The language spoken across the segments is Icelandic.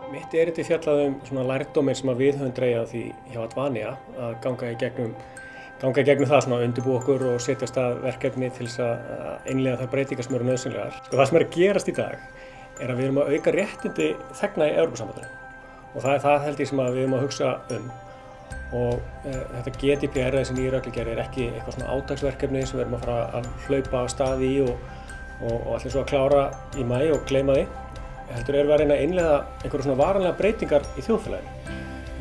Mitt erindi fjallaði svona lærdóminn sem við höfum dregið af því hjá Advania að ganga í gegnum það svona að undirbúa okkur og setja af stað verkefni til þess að innleiða þær breytingar sem eru nauðsynlegar. Það sem er að gerast í dag er að við erum að auka réttindi þegna í Evrópusambandinu og það er það held ég sem við erum að hugsa og þetta GDPR, þessi nýju reglugerð, er ekki eitthvað svona átaksverkefni sem við erum að fara að hlaupa af stað í og allir svo að klára í maí og gleyma því. Heldur erum við að reyna að innleiða einhverjum svona varanlega breytingar í þjóðfélaginu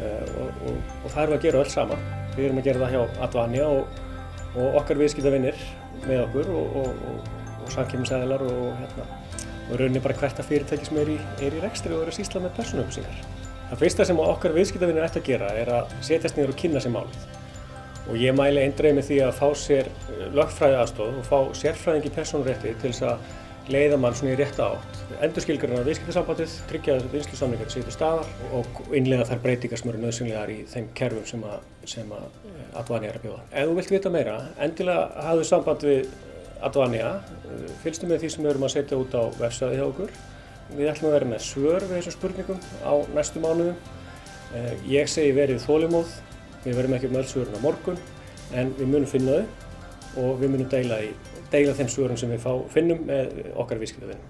og það erum við að gera öll saman. Við erum að gera það hjá Advania og okkar viðskiptavinir með okkur og samkeppnisaðilar og rauninni bara hvert að fyrirtæki sem er í rekstri og er að sýsla með persónuupplýsingar. Það fyrsta sem okkar viðskiptavinir ættu að gera er að setjast niður og kynna sér málið. Og ég mæli eindregið með því að fá sér lögfræðiaðstoð og fá sérfræðing í persónurétti til þess að leiða mann svona í rétta átt. Endurskilgreina viðskiptasambandið, tryggja að vinnslusamningar séu til staðar og innleiða þær breytingar sem eru nauðsynlegar í þeim kerfum sem Advania er að bjóða. Ef þú vilt vita meira, endilega hafðu samband við Advania, fylgstu með því sem við erum að setja út á vefsvæði hjá okkur. Við ætlum að vera með svör við þessum spurningum á næstu mánuðum. Ég segi verið þolinmóð, við verðum ekki með öll svörin á morgun, en við munum finna þau og við munum deila þeim svörum sem við finnum með okkar viðskiptavinum.